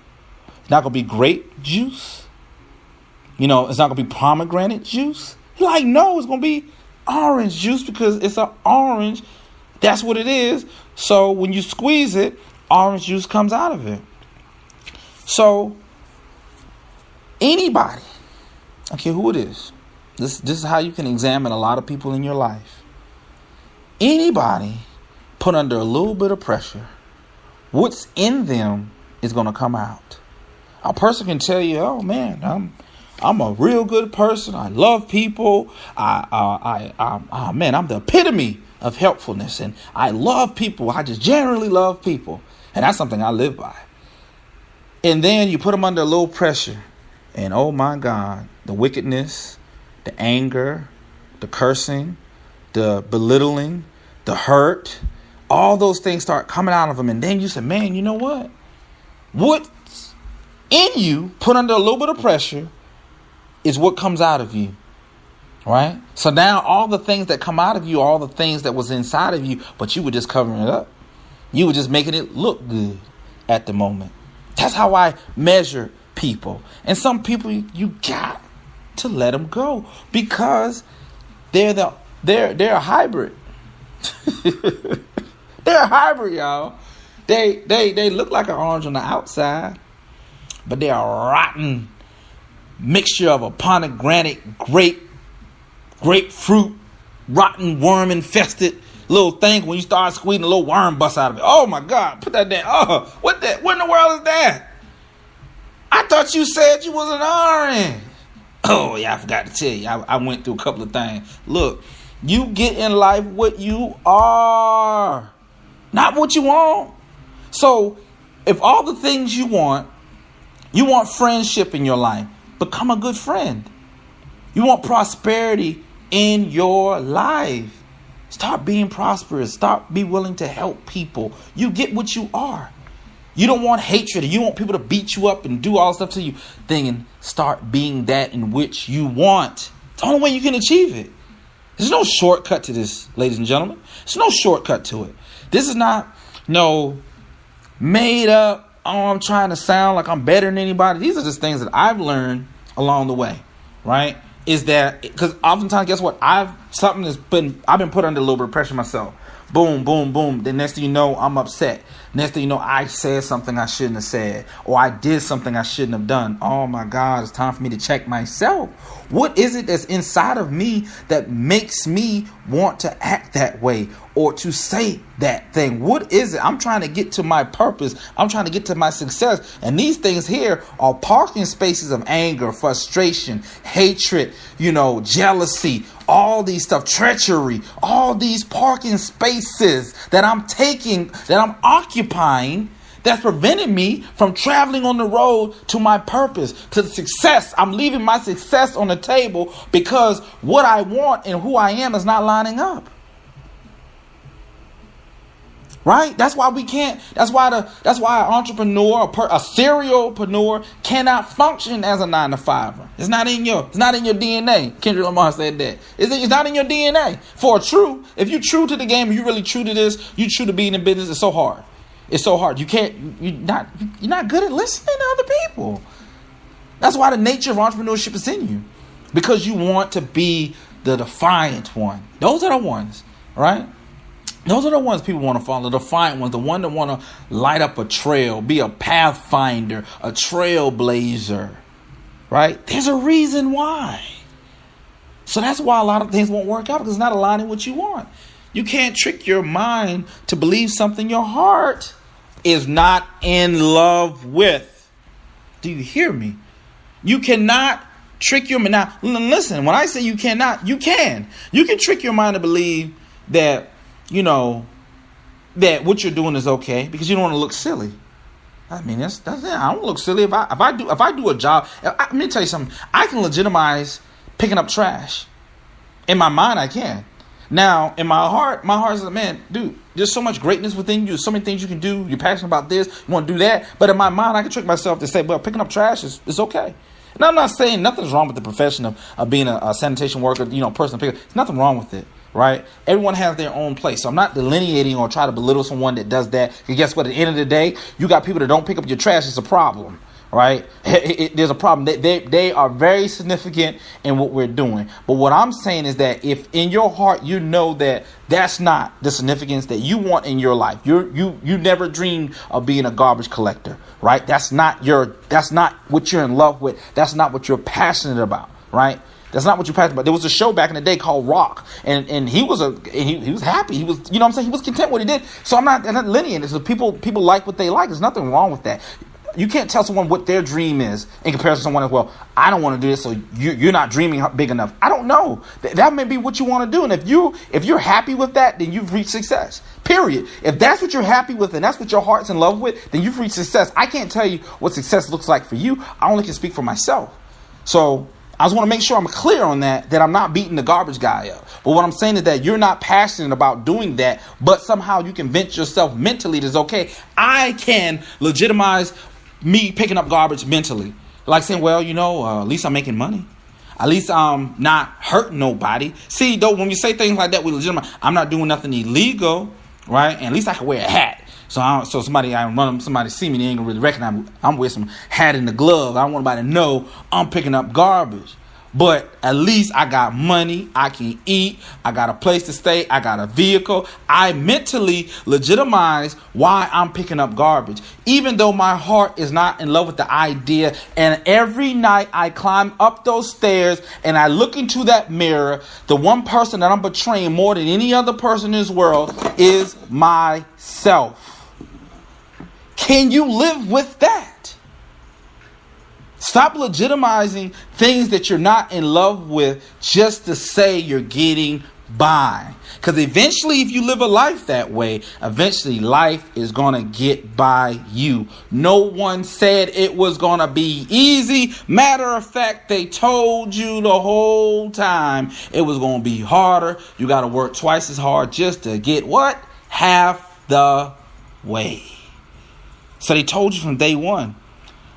It's not going to be grape juice? It's not going to be pomegranate juice? He's like, no, it's going to be orange juice because it's an orange. That's what it is. So when you squeeze it, orange juice comes out of it. So anybody, I don't care who it is, this is how you can examine a lot of people in your life. Anybody put under a little bit of pressure, what's in them is going to come out. A person can tell you, oh man, I'm a real good person. I love people. I'm the epitome of helpfulness, and I love people. I just generally love people, and that's something I live by. And then you put them under a little pressure, and oh my God, the wickedness, the anger, the cursing, the belittling, the hurt, all those things start coming out of them. And then you say, man, you know what? What's in you, put under a little bit of pressure, is what comes out of you. Right? So now all the things that come out of you, all the things that was inside of you, but you were just covering it up. You were just making it look good at the moment. That's how I measure people. And some people, you got to let them go because they're a hybrid. They're a hybrid, y'all. They look like an orange on the outside, but they're a rotten mixture of a pomegranate, grapefruit, rotten, worm-infested little thing. When you start squeezing, a little worm busts out of it. Oh, my God. Put that down. Oh, what in the world is that? I thought you said you was an orange. Oh, yeah, I forgot to tell you. I went through a couple of things. Look, you get in life what you are, not what you want. So if all the things you want friendship in your life, become a good friend. You want prosperity in your life. Start being prosperous. Be willing to help people. You get what you are. You don't want hatred. You want people to beat you up and do all stuff to you. Then start being that in which you want. It's the only way you can achieve it. There's no shortcut to this, ladies and gentlemen. There's no shortcut to it. This is not no made up, oh, I'm trying to sound like I'm better than anybody. These are just things that I've learned along the way, right? Is that because oftentimes, guess what? I've been put under a little bit of pressure myself. Boom, boom, boom. The next thing you know, I'm upset. Next thing you know, I said something I shouldn't have said, or I did something I shouldn't have done. Oh my God, it's time for me to check myself. What is it that's inside of me that makes me want to act that way or to say that thing? What is it? I'm trying to get to my purpose. I'm trying to get to my success. And these things here are parking spaces of anger, frustration, hatred, jealousy, all these stuff, treachery, all these parking spaces that I'm taking, that I'm occupying, that's preventing me from traveling on the road to my purpose, to the success. I'm leaving my success on the table because what I want and who I am is not lining up. Right? That's why we can't. That's why an entrepreneur, a serialpreneur, cannot function as a 9-to-5er. It's not in your DNA. Kendrick Lamar said that. It's not in your DNA. If you're true to the game, you really true to this, you true to being in business. It's so hard. It's so hard. You're not good at listening to other people. That's why the nature of entrepreneurship is in you, because you want to be the defiant one. Those are the ones, right? Those are the ones people want to follow, the defiant ones, the one that want to light up a trail, be a pathfinder, a trailblazer, right? There's a reason why. So that's why a lot of things won't work out, because it's not aligning with what you want. You can't trick your mind to believe something your heart is not in love with. Do you hear me? You cannot trick your mind. Now, listen, when I say you cannot, you can. You can trick your mind to believe that, that what you're doing is okay because you don't want to look silly. I mean, that's it. I don't look silly if I do a job. Let me tell you something. I can legitimize picking up trash. In my mind, I can. Now, in my heart is like, man, dude, there's so much greatness within you. So many things you can do. You're passionate about this. You want to do that. But in my mind, I can trick myself to say, well, picking up trash is okay. And I'm not saying nothing's wrong with the profession of being a sanitation worker, person. There's nothing wrong with it, right? Everyone has their own place. So I'm not delineating or try to belittle someone that does that. Because guess what? At the end of the day, you got people that don't pick up your trash. It's a problem. Right? There's a problem. They are very significant in what we're doing. But what I'm saying is that if in your heart you know that that's not the significance that you want in your life, you never dreamed of being a garbage collector, right? That's not what you're in love with. That's not what you're passionate about, right? That's not what you're passionate about. There was a show back in the day called Rock, and he was happy. He was, He was content with what he did. So I'm not lineating. So people like what they like. There's nothing wrong with that. You can't tell someone what their dream is in comparison to someone else. Well, I don't want to do this, so you're not dreaming big enough. I don't know. That may be what you want to do, and if you're happy with that, then you've reached success. Period. If that's what you're happy with and that's what your heart's in love with, then you've reached success. I can't tell you what success looks like for you. I only can speak for myself. So I just want to make sure I'm clear on that I'm not beating the garbage guy up. But what I'm saying is that you're not passionate about doing that, but somehow you convince yourself mentally that it's okay. I can legitimize me picking up garbage mentally. Like saying, well, at least I'm making money. At least I'm not hurting nobody. See, though, when we say things like that, we legitimize. I'm not doing nothing illegal, right? And at least I can wear a hat. So somebody see me, they ain't gonna really recognize I'm with some hat in the glove. I don't want nobody to know I'm picking up garbage. But at least I got money, I can eat, I got a place to stay, I got a vehicle. I mentally legitimize why I'm picking up garbage, even though my heart is not in love with the idea. And every night I climb up those stairs and I look into that mirror, the one person that I'm betraying more than any other person in this world is myself. Can you live with that? Stop legitimizing things that you're not in love with just to say you're getting by. Because eventually, if you live a life that way, eventually life is going to get by you. No one said it was going to be easy. Matter of fact, they told you the whole time it was going to be harder. You got to work twice as hard just to get what? Half the way. So they told you from day one.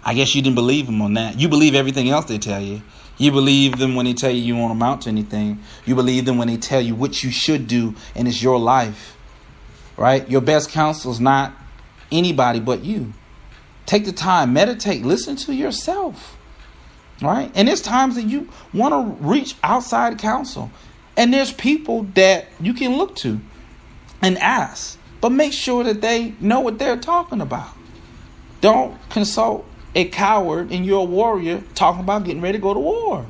I guess you didn't believe them on that. You believe everything else they tell you. You believe them when they tell you won't amount to anything. You believe them when they tell you what you should do, and it's your life. Right? Your best counsel is not anybody but you. Take the time, meditate, listen to yourself. Right? And there's times that you want to reach outside counsel. And there's people that you can look to and ask. But make sure that they know what they're talking about. Don't consult a coward and you're a warrior talking about getting ready to go to war.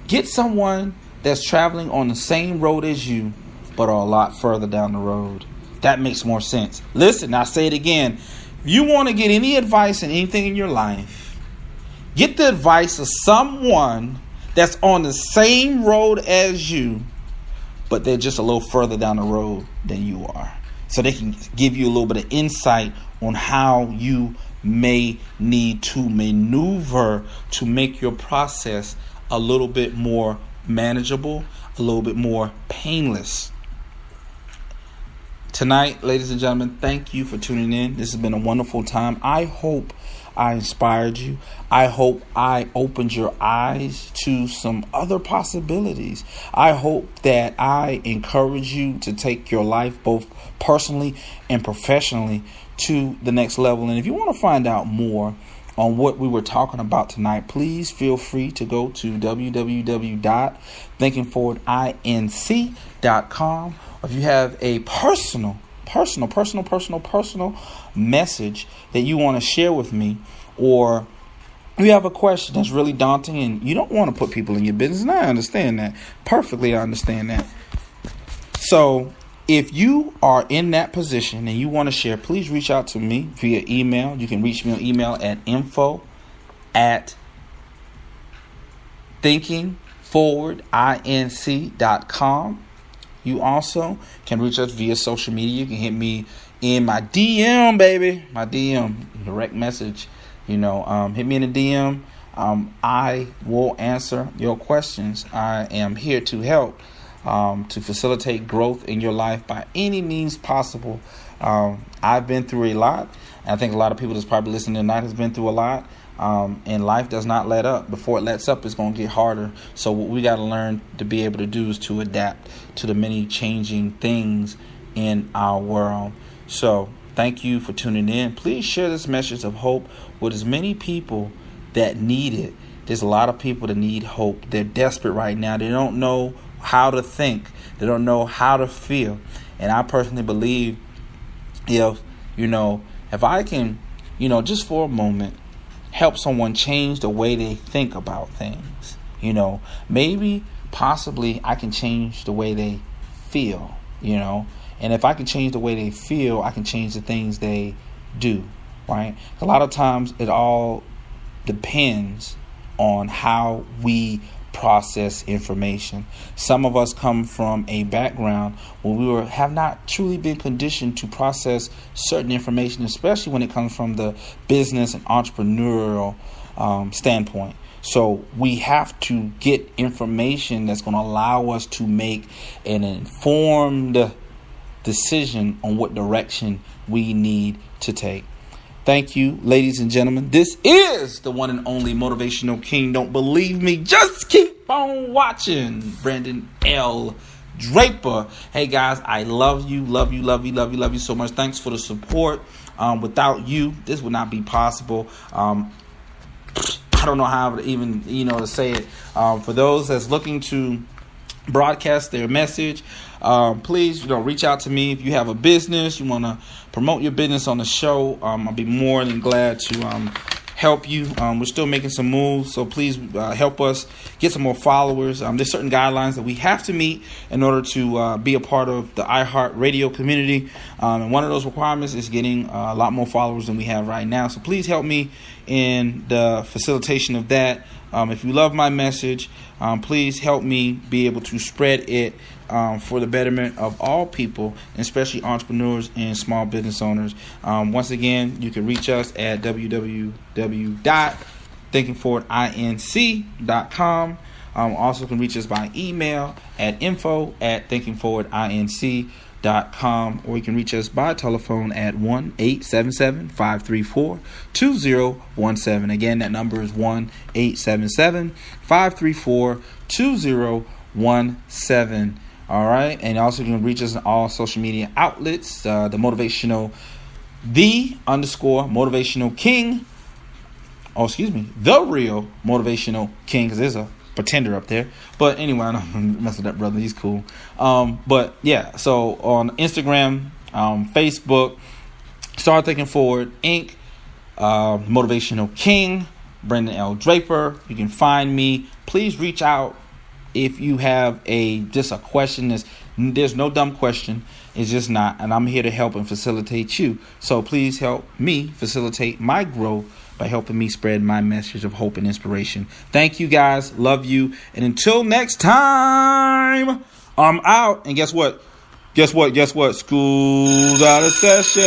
Get someone that's traveling on the same road as you, but are a lot further down the road. That makes more sense. Listen, I'll say it again. If you want to get any advice in anything in your life, get the advice of someone that's on the same road as you, but they're just a little further down the road than you are. So they can give you a little bit of insight on how you may need to maneuver to make your process a little bit more manageable, a little bit more painless. Tonight, ladies and gentlemen, thank you for tuning in. This has been a wonderful time. I hope I inspired you. I hope I opened your eyes to some other possibilities. I hope that I encourage you to take your life both personally and professionally to the next level. And if you want to find out more on what we were talking about tonight, please feel free to go to www.thinkingforwardinc.com. Or if you have a personal message that you want to share with me, or you have a question that's really daunting and you don't want to put people in your business, and I understand that perfectly. I understand that. So if you are in that position and you want to share, please reach out to me via email. You can reach me on email at info@thinkingforwardinc.com. You also can reach us via social media. You can hit me in my DM, baby. My DM, direct message. Hit me in the DM. I will answer your questions. I am here to help, to facilitate growth in your life by any means possible. I've been through a lot. I think a lot of people that's probably listening tonight has been through a lot. And life does not let up. Before it lets up, it's going to get harder. So what we got to learn to be able to do is to adapt to the many changing things in our world. So thank you for tuning in. Please share this message of hope with as many people that need it. There's a lot of people that need hope. They're desperate right now. They don't know how to think. They don't know how to feel. And I personally believe if I can, just for a moment, help someone change the way they think about things. Maybe, possibly, I can change the way they feel, And if I can change the way they feel, I can change the things they do, right? A lot of times, it all depends on how we process information. Some of us come from a background where we have not truly been conditioned to process certain information, especially when it comes from the business and entrepreneurial standpoint. So we have to get information that's going to allow us to make an informed decision on what direction we need to take. Thank you, ladies and gentlemen. This is the one and only Motivational King. Don't believe me? Just keep on watching. Brandon L. Draper. Hey, guys, I love you so much. Thanks for the support. Without you, this would not be possible. I don't know how to even, to say it. For those that's looking to broadcast their message, please, reach out to me. If you have a business, you want to promote your business on the show, I'll be more than glad to help you. We're still making some moves, so please help us get some more followers. There's certain guidelines that we have to meet in order to be a part of the iHeart Radio community, and one of those requirements is getting a lot more followers than we have right now. So please help me in the facilitation of that. If you love my message, please help me be able to spread it for the betterment of all people, especially entrepreneurs and small business owners. Once again, you can reach us at www.thinkingforwardinc.com. Also can reach us by email at info@thinkingforwardinc.com, or you can reach us by telephone at 1-877-534-2017. Again, that number is 1-877-534-2017. All right, and also you can reach us on all social media outlets. The Motivational King. Oh, excuse me, the real Motivational King, because there's a pretender up there. But anyway, I don't mess with that brother. He's cool. But yeah, so on Instagram, Facebook, Start Thinking Forward Inc., Motivational King, Brandon L. Draper. You can find me. Please reach out if you have just a question. There's no dumb question. It's just not. And I'm here to help and facilitate you. So please help me facilitate my growth by helping me spread my message of hope and inspiration. Thank you, guys. Love you. And until next time, I'm out. And guess what? School's out of session.